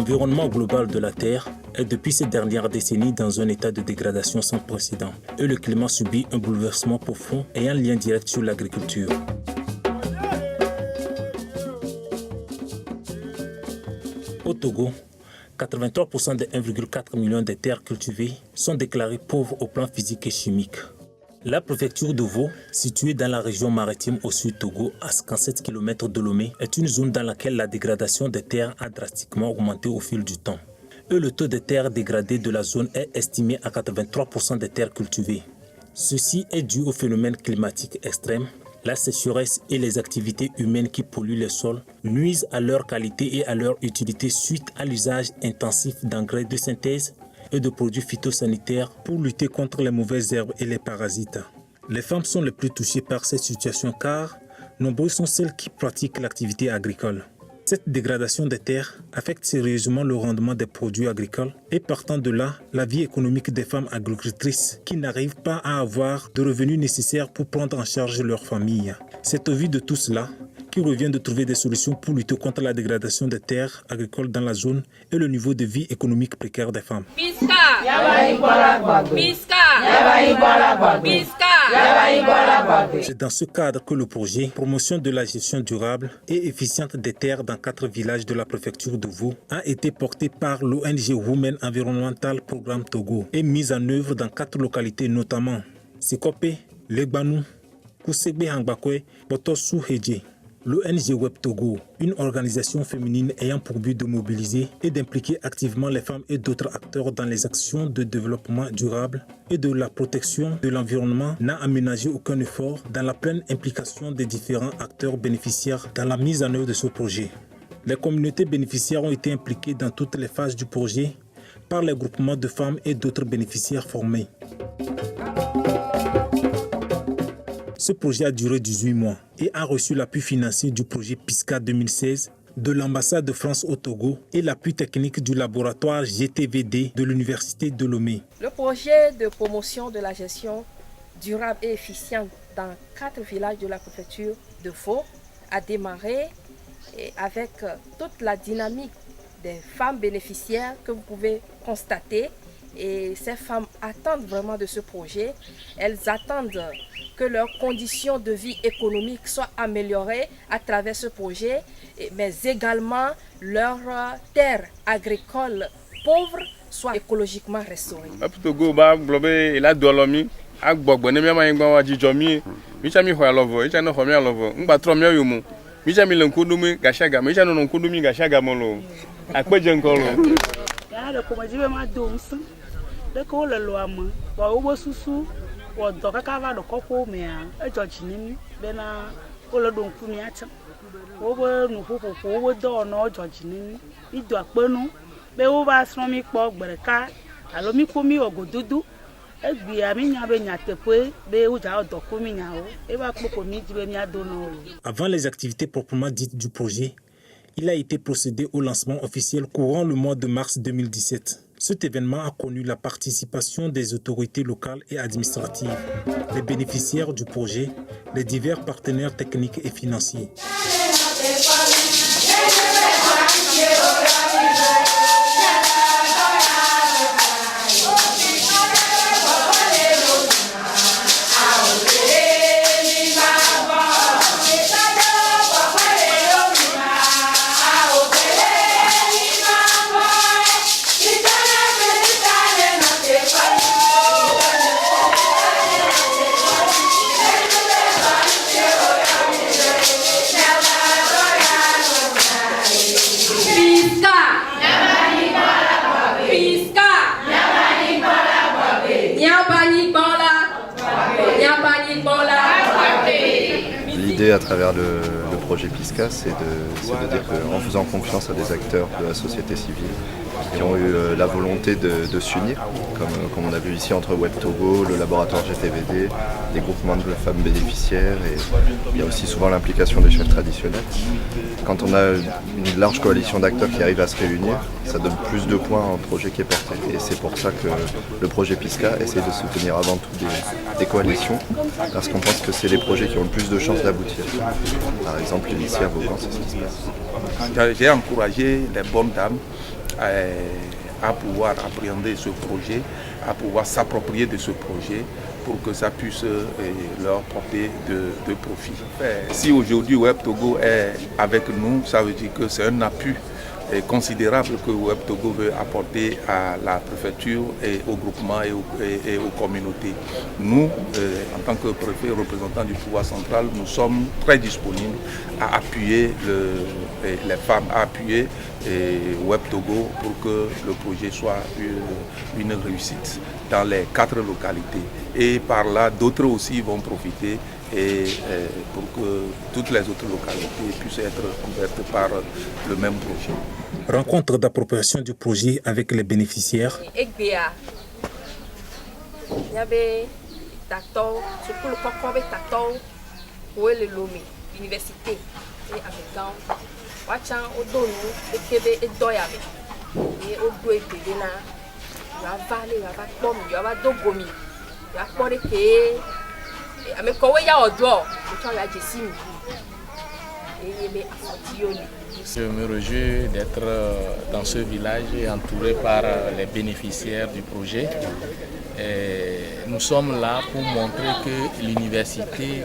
L'environnement global de la Terre est depuis ces dernières décennies dans un état de dégradation sans précédent et le climat subit un bouleversement profond ayant un lien direct sur l'agriculture. Au Togo, 83% des 1,4 million de terres cultivées sont déclarées pauvres au plan physique et chimique. La préfecture de Vaud, située dans la région maritime au sud Togo, à 57 km de Lomé, est une zone dans laquelle la dégradation des terres a drastiquement augmenté au fil du temps. Et le taux de terres dégradées de la zone est estimé à 83% des terres cultivées. Ceci est dû au phénomène climatique extrême. La sécheresse et les activités humaines qui polluent les sols nuisent à leur qualité et à leur utilité suite à l'usage intensif d'engrais de synthèse et de produits phytosanitaires pour lutter contre les mauvaises herbes et les parasites. Les femmes sont les plus touchées par cette situation car nombreuses sont celles qui pratiquent l'activité agricole. Cette dégradation des terres affecte sérieusement le rendement des produits agricoles et partant de là, la vie économique des femmes agricultrices qui n'arrivent pas à avoir de revenus nécessaires pour prendre en charge leur famille. C'est au vu de tout cela qu'il revient de trouver des solutions pour lutter contre la dégradation des terres agricoles dans la zone et le niveau de vie économique précaire des femmes. C'est dans ce cadre que le projet Promotion de la gestion durable et efficiente des terres dans 4 villages de la préfecture de Vaud a été porté par l'ONG Women Environmental Programme Togo et mis en œuvre dans 4 localités notamment Sekopé, Legbanou, Kousegbe Hangbakwe, Botosu Hedje. L'ONG Web Togo, une organisation féminine ayant pour but de mobiliser et d'impliquer activement les femmes et d'autres acteurs dans les actions de développement durable et de la protection de l'environnement, n'a aménagé aucun effort dans la pleine implication des différents acteurs bénéficiaires dans la mise en œuvre de ce projet. Les communautés bénéficiaires ont été impliquées dans toutes les phases du projet par les groupements de femmes et d'autres bénéficiaires formés. Ce projet a duré 18 mois et a reçu l'appui financier du projet PISCA 2016 de l'ambassade de France au Togo et l'appui technique du laboratoire GTVD de l'université de Lomé. Le projet de promotion de la gestion durable et efficiente dans 4 villages de la préfecture de Vaud a démarré avec toute la dynamique des femmes bénéficiaires que vous pouvez constater. Et ces femmes attendent vraiment de ce projet. Elles attendent que leurs conditions de vie économique soient améliorées à travers ce projet, mais également leurs terres agricoles pauvres soient écologiquement restaurées. Deko le loame, wa wo susu, wa dɔ kaka va do kɔƒo mea, edzɔ dzi ne mi bena wo le ɖo ŋku mia tsam. Wo be nuƒoƒo wo dɔwɔnɔwo dzɔ dzi ne mi. Mi do akpenu be wo va srɔ̃ mi kpɔ gbe ɖeka alo mi kpɔ mi wɔ gododo. Egbia mi nya be nyateƒe be wo dza dɔ ko mi nyawo. Eva kpɔ ko mi di be mia do no. Avant les activités proprement dites du projet, il a été procédé au lancement officiel courant le mois de mars 2017. Cet événement a connu la participation des autorités locales et administratives, les bénéficiaires du projet, les divers partenaires techniques et financiers. L'idée à travers le projet PISCA, c'est de dire qu'en faisant confiance à des acteurs de la société civile qui ont eu la volonté de s'unir, comme on a vu ici entre Web Togo, le laboratoire GTVD, des groupements de femmes bénéficiaires, et il y a aussi souvent l'implication des chefs traditionnels. Quand on a une large coalition d'acteurs qui arrivent à se réunir, ça donne plus de points à un projet qui est porté. Et c'est pour ça que le projet PISCA essaie de soutenir avant tout des coalitions, parce qu'on pense que c'est les projets qui ont le plus de chances d'aboutir. Par exemple, ici à Vaughan, c'est ce qui se passe. J'ai encouragé les bonnes dames à pouvoir appréhender ce projet, à pouvoir s'approprier de ce projet pour que ça puisse leur porter de profit. Si aujourd'hui Web Togo est avec nous, ça veut dire que c'est un appui considérable que Web Togo veut apporter à la préfecture et au groupement et aux communautés. Nous, en tant que préfet représentant du pouvoir central, nous sommes très disponibles à appuyer les femmes, à appuyer Web Togo pour que le projet soit une réussite dans les 4 localités. Et par là, d'autres aussi vont profiter et pour que toutes les autres localités puissent être couvertes par le même projet. Rencontre d'appropriation du projet avec les bénéficiaires. Je me réjouis d'être dans ce village et entouré par les bénéficiaires du projet. Et nous sommes là pour montrer que l'université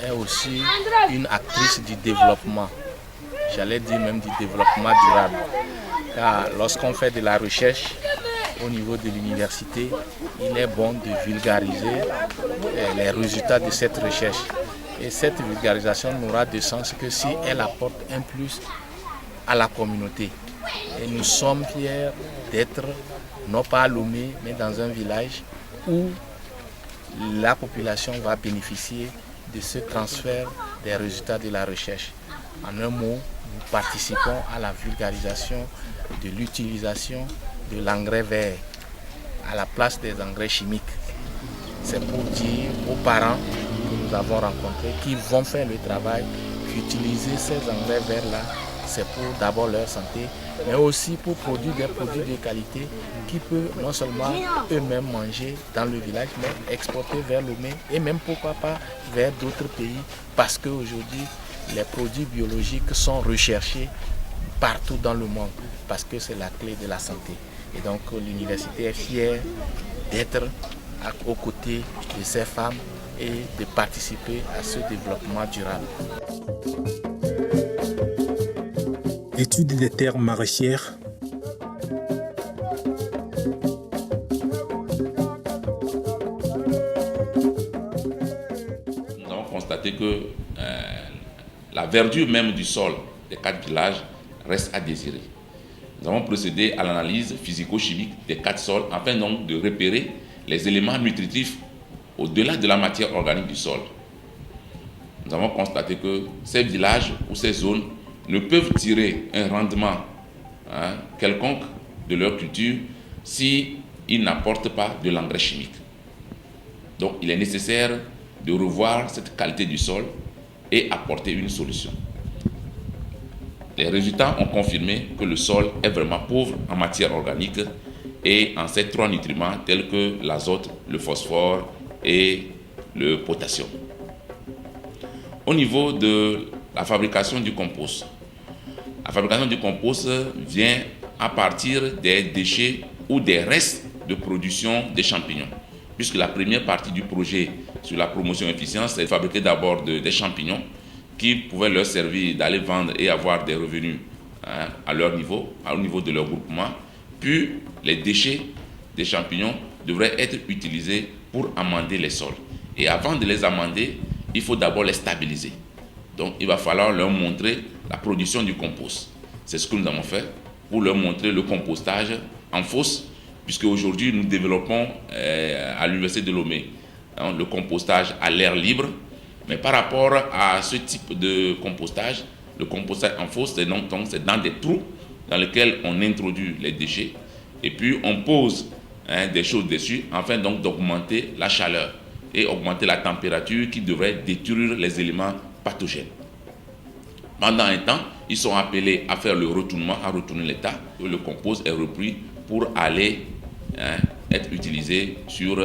est aussi une actrice du développement. J'allais dire même du développement durable. Car lorsqu'on fait de la recherche au niveau de l'université, il est bon de vulgariser les résultats de cette recherche. Et cette vulgarisation n'aura de sens que si elle apporte un plus à la communauté. Et nous sommes fiers d'être, non pas à Lomé, mais dans un village où la population va bénéficier de ce transfert des résultats de la recherche. En un mot, nous participons à la vulgarisation de l'utilisation de l'engrais vert à la place des engrais chimiques. C'est pour dire aux parents que nous avons rencontrés qui vont faire le travail qu'utiliser ces engrais verts-là, c'est pour d'abord leur santé, mais aussi pour produire des produits de qualité qui peuvent non seulement eux-mêmes manger dans le village, mais exporter vers Lomé et même pourquoi pas vers d'autres pays, parce qu'aujourd'hui, les produits biologiques sont recherchés partout dans le monde, parce que c'est la clé de la santé. Et donc l'université est fière d'être aux côtés de ces femmes et de participer à ce développement durable. Étude des terres maraîchères. Nous avons constaté que la verdure même du sol des 4 villages reste à désirer. Nous avons procédé à l'analyse physico-chimique des 4 sols afin donc de repérer les éléments nutritifs au-delà de la matière organique du sol. Nous avons constaté que ces villages ou ces zones ne peuvent tirer un rendement quelconque de leur culture s'ils n'apportent pas de l'engrais chimique. Donc il est nécessaire de revoir cette qualité du sol et apporter une solution. Les résultats ont confirmé que le sol est vraiment pauvre en matière organique et en ces 3 nutriments tels que l'azote, le phosphore et le potassium. Au niveau de la fabrication du compost, la fabrication du compost vient à partir des déchets ou des restes de production des champignons. Puisque la première partie du projet sur la promotion efficiente, c'est de fabriquer d'abord des champignons qui pouvaient leur servir d'aller vendre et avoir des revenus à leur niveau, au niveau de leur groupement. Puis les déchets des champignons devraient être utilisés pour amender les sols. Et avant de les amender, il faut d'abord les stabiliser. Donc il va falloir leur montrer la production du compost. C'est ce que nous avons fait pour leur montrer le compostage en fosse, puisque aujourd'hui nous développons à l'Université de Lomé le compostage à l'air libre. Mais par rapport à ce type de compostage, le compostage en fosse, c'est dans des trous dans lesquels on introduit les déchets et puis on pose des choses dessus afin donc d'augmenter la chaleur et augmenter la température qui devrait détruire les éléments pathogènes. Pendant un temps, ils sont appelés à faire le retournement, à retourner l'état. Le compost est repris pour aller être utilisé sur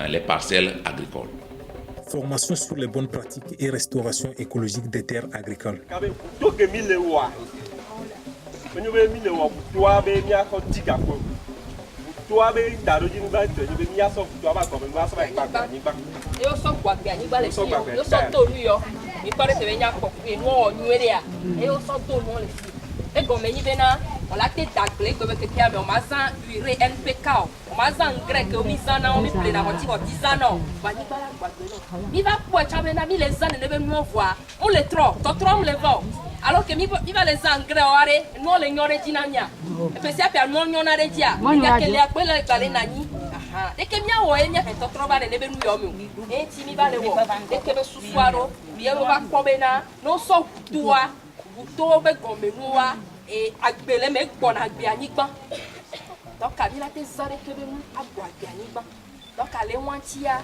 les parcelles agricoles. Formation sur les bonnes pratiques et restauration écologique des terres agricoles. on l'a tête d'aglé comme que mais on m'a ça urée NPK on m'a ça engrais que mi ça na on mi plein na on 10 ans ba ni bala gba no mi va pour chabe na mi les ans ne veut nous voir on les trop on les va alors que mi va les engrais ore no le nyore dinanya e pe si apia no nyona re dia mi ga kele akpe le gba le nani aha e ke mi awo e mi a to trop ba ne be nu yo mi e ti mi ba le wo e ke be susuaro mi e ba ko be na no so tua to be gome nuwa et agbele me gbon agbe anigban donc kabila te zare kebe mu agbo agbe anigban donc ale wantia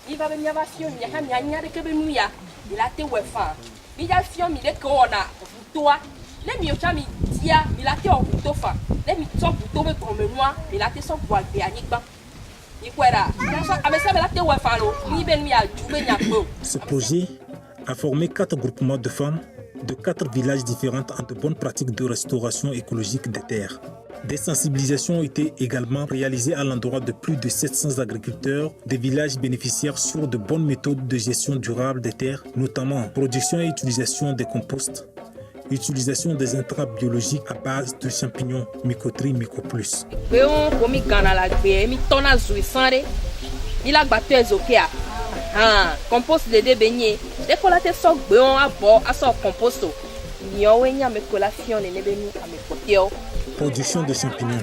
mi va be mi va fio mi ha mi anya de kebe mu ya il a te wefa mi ja fio mi de ko ona toa le mi o cha mi dia mi la te o to fa le mi to to be gome nuwa mi la te so gbo agbe anigban ikwera amesa be la te wefa lo mi be nu ya ju be nya gbo. Ce projet a formé 4 groupements de femmes de 4 villages différents en de bonnes pratiques de restauration écologique des terres. Des sensibilisations ont été également réalisées à l'endroit de plus de 700 agriculteurs des villages bénéficiaires sur de bonnes méthodes de gestion durable des terres, notamment production et utilisation des composts, utilisation des intrants biologiques à base de champignons Mycoteria mycoplus. Compost de débeigné. Dès qu'on a été sorti, on a bon à son compost. Il y a un peu de collation et nebenu à mes côtés. Production de champignons.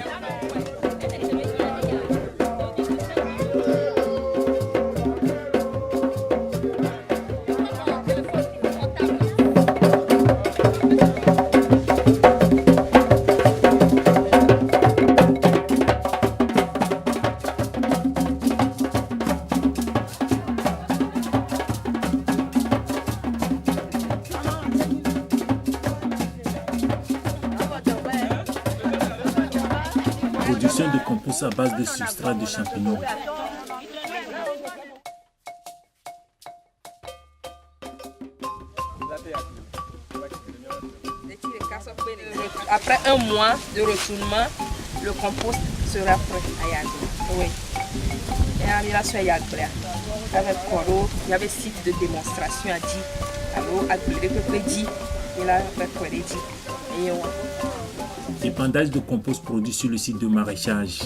Production de compost à base de substrat de champignons. Après un mois de retournement, le compost sera prêt à Yagre. Oui. Et à Miration Yagre, avec Koro, il y avait site de démonstration à dit. Alors, à Gléré, dit, et là, avec Koro, dit. Et on Épandage de compost produit sur le site de maraîchage.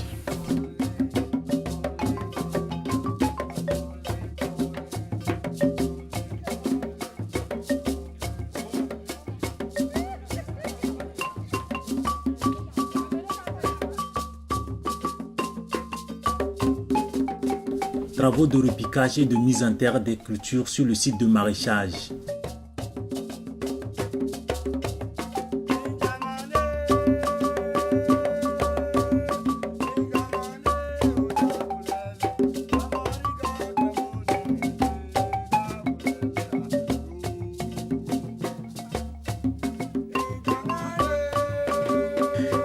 Travaux de repiquage et de mise en terre des cultures sur le site de maraîchage.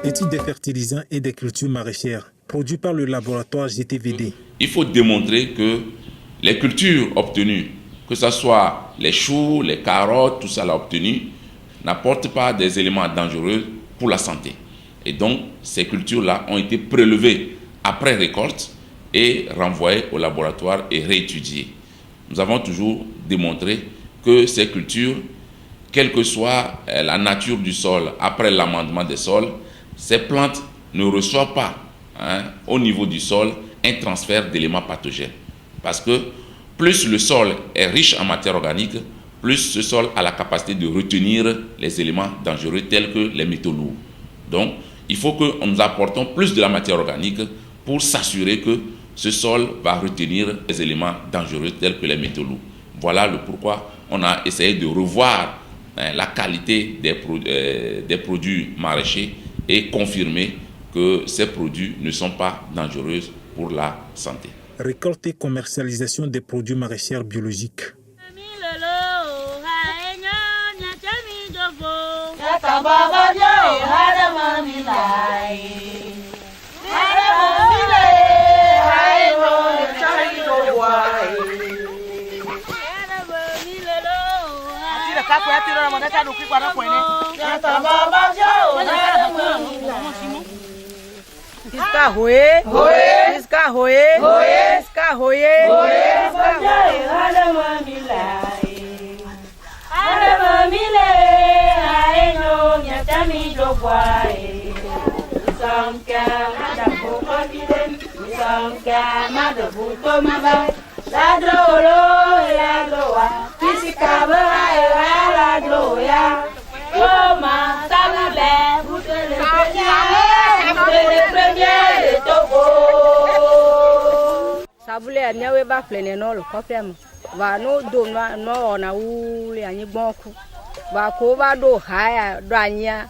Études des fertilisants et des cultures maraîchères, produits par le laboratoire GTVD. Il faut démontrer que les cultures obtenues, que ce soit les choux, les carottes, tout ça l'a obtenu, n'apportent pas des éléments dangereux pour la santé. Et donc, ces cultures-là ont été prélevées après récolte et renvoyées au laboratoire et réétudiées. Nous avons toujours démontré que ces cultures, quelle que soit la nature du sol après l'amendement des sols, ces plantes ne reçoivent pas au niveau du sol un transfert d'éléments pathogènes. Parce que plus le sol est riche en matière organique, plus ce sol a la capacité de retenir les éléments dangereux tels que les métaux lourds. Donc, il faut que nous apportons plus de la matière organique pour s'assurer que ce sol va retenir les éléments dangereux tels que les métaux lourds. Voilà le pourquoi on a essayé de revoir la qualité des produits maraîchers et confirmer que ces produits ne sont pas dangereux pour la santé. Récolte et commercialisation des produits maraîchers biologiques. Piska hoye, piska hoye, piska hoye, piska Sabule nyawe ba plene no lo kopem va no do no na uli anyi gbonku va ko ba do haya do anya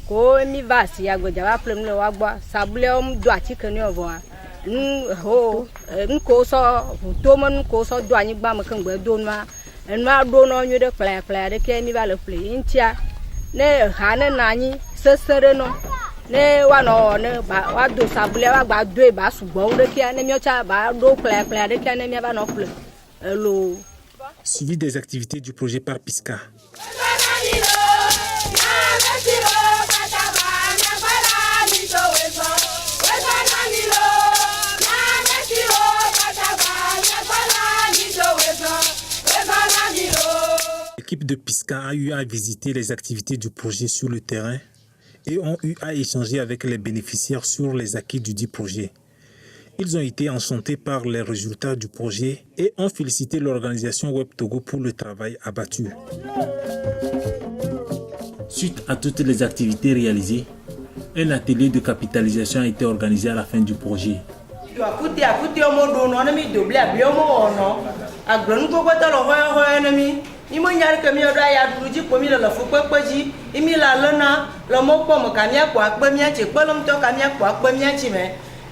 ko mi va si agbeja ba plene lo wa gbo sabule do atike ni obo ho nko so to mo nko so do anyi gba mo kan gbe do na enwa do no nyu de kla de ke mi ba le play intia ne ha ne na anyi sesere no ne wa no ne ba wa do sabule wa gba do e ba sugbo de kia ne mi o cha ba do kla de kia ne mi ba no play lo. Suivi des activités du projet par Piska. L'équipe de Piska a eu à visiter les activités du projet sur le terrain et ont eu à échanger avec les bénéficiaires sur les acquis du dit projet. Ils ont été enchantés par les résultats du projet et ont félicité l'organisation Web Togo pour le travail abattu. Suite à toutes les activités réalisées, un atelier de capitalisation a été organisé à la fin du projet.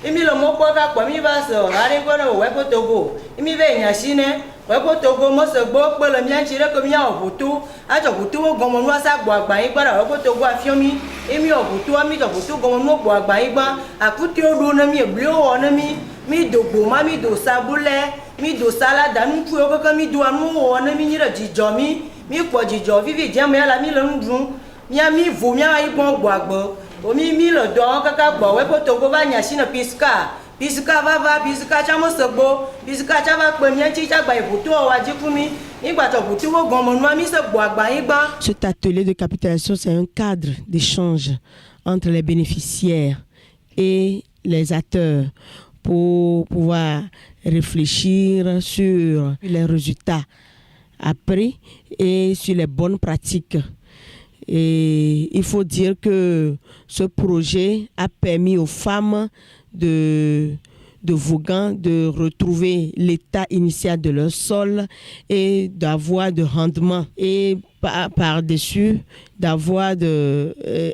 Imi lo mo kwa ka kwa mi ba so ari ko no we ko Togo imi be nya shine we ko Togo mo se gbo pe lo mi an chire ko mi an obutu a jo butu wo gomo nu asa gbo agba yin gbara we ko Togo afion mi imi obutu mi jo butu gomo nu gbo agba yin gba akuti odo na mi ebli o na mi dogbo ma mi do sabule mi do salada nu pu o ko mi do anu o na mi nyira jijo mi po jijo vivi je mo la mi lo ndun mi a mi vo mi a yin gbo agbo omi mi lo do kaka gbo we ko Togo ba nya shina piska va piska cha mo sogbo piska cha ba pe mi chi cha gba ibutu o wa ji fun mi nígbà tó butu wo gan mo nu mi se gbo agba yin gba. Cet atelier de capitalisation, c'est un cadre d'échange entre les bénéficiaires et les acteurs pour pouvoir réfléchir sur les résultats appris et sur les bonnes pratiques. Et il faut dire que ce projet a permis aux femmes de Vaughan de retrouver l'état initial de leur sol et d'avoir de rendement et par-dessus d'avoir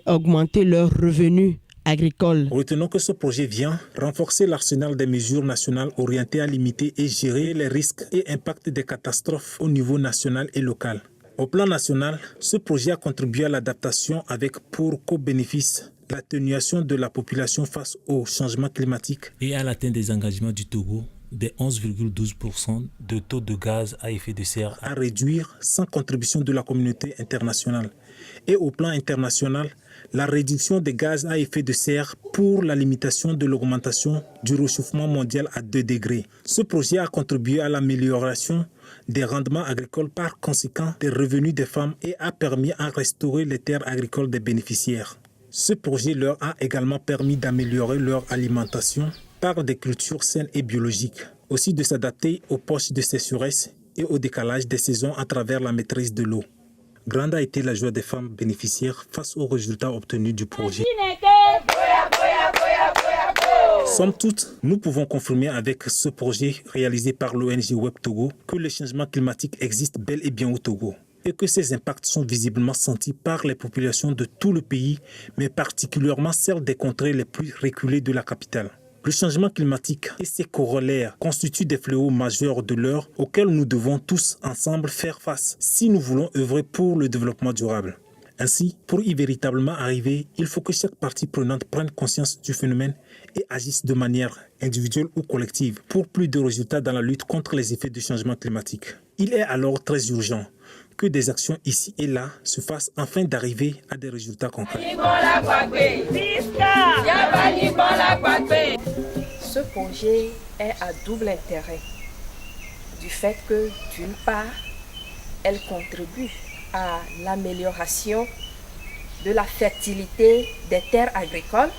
augmenter leurs revenus agricoles. Retenons que ce projet vient renforcer l'arsenal des mesures nationales orientées à limiter et gérer les risques et impacts des catastrophes au niveau national et local. Au plan national, ce projet a contribué à l'adaptation avec pour co-bénéfice l'atténuation de la population face au changement climatique et à l'atteinte des engagements du Togo des 11,12% de taux de gaz à effet de serre à réduire sans contribution de la communauté internationale. Et au plan international, la réduction des gaz à effet de serre pour la limitation de l'augmentation du réchauffement mondial à 2 degrés. Ce projet a contribué à l'amélioration des rendements agricoles, par conséquent des revenus des femmes, et a permis à restaurer les terres agricoles des bénéficiaires. Ce projet leur a également permis d'améliorer leur alimentation par des cultures saines et biologiques, aussi de s'adapter aux poches de sécheresse et au décalage des saisons à travers la maîtrise de l'eau. Grande a été la joie des femmes bénéficiaires face aux résultats obtenus du projet. Somme toute, nous pouvons confirmer avec ce projet réalisé par l'ONG Web Togo que le changement climatique existe bel et bien au Togo et que ces impacts sont visiblement sentis par les populations de tout le pays, mais particulièrement celles des contrées les plus reculées de la capitale. Le changement climatique et ses corollaires constituent des fléaux majeurs de l'heure auxquels nous devons tous ensemble faire face si nous voulons œuvrer pour le développement durable. Ainsi, pour y véritablement arriver, il faut que chaque partie prenante prenne conscience du phénomène et agisse de manière individuelle ou collective pour plus de résultats dans la lutte contre les effets du changement climatique. Il est alors très urgent que des actions ici et là se fassent afin d'arriver à des résultats concrets. Ce projet est à double intérêt du fait que, d'une part, elle contribue à l'amélioration de la fertilité des terres agricoles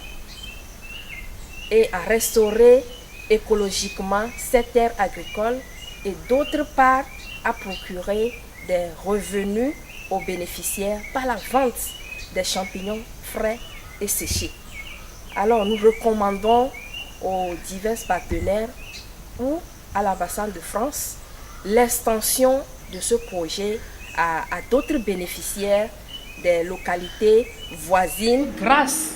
et à restaurer écologiquement ces terres agricoles et d'autre part à procurer des revenus aux bénéficiaires par la vente des champignons frais et séchés. Alors nous recommandons aux divers partenaires ou à l'ambassade de France l'extension de ce projet à d'autres bénéficiaires des localités voisines grâce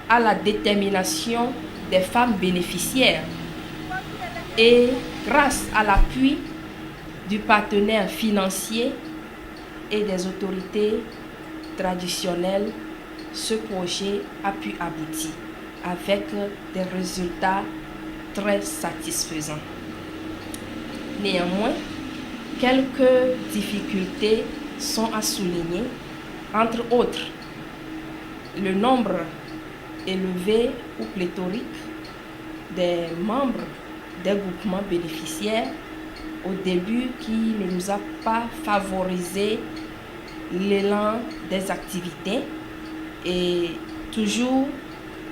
à la détermination des femmes bénéficiaires et grâce à l'appui du partenaire financier et des autorités traditionnelles, ce projet a pu aboutir avec des résultats très satisfaisants. Néanmoins, quelques difficultés sont à souligner, entre autres le nombre élevé ou pléthorique des membres des groupements bénéficiaires au début qui ne nous a pas favorisé l'élan des activités et toujours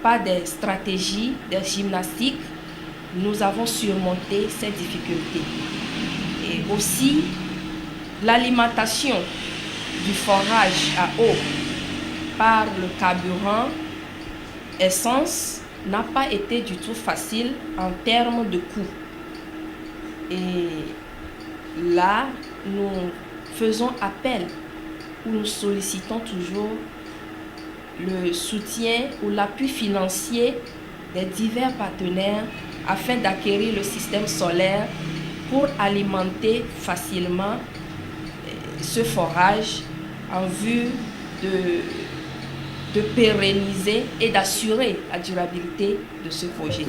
pas des stratégies, des gymnastiques, nous avons surmonté ces difficultés. Et aussi l'alimentation du forage à eau par le carburant essence n'a pas été du tout facile en termes de coût. Et là, nous faisons appel ou nous sollicitons toujours le soutien ou l'appui financier des divers partenaires afin d'acquérir le système solaire pour alimenter facilement ce forage en vue de pérenniser et d'assurer la durabilité de ce projet.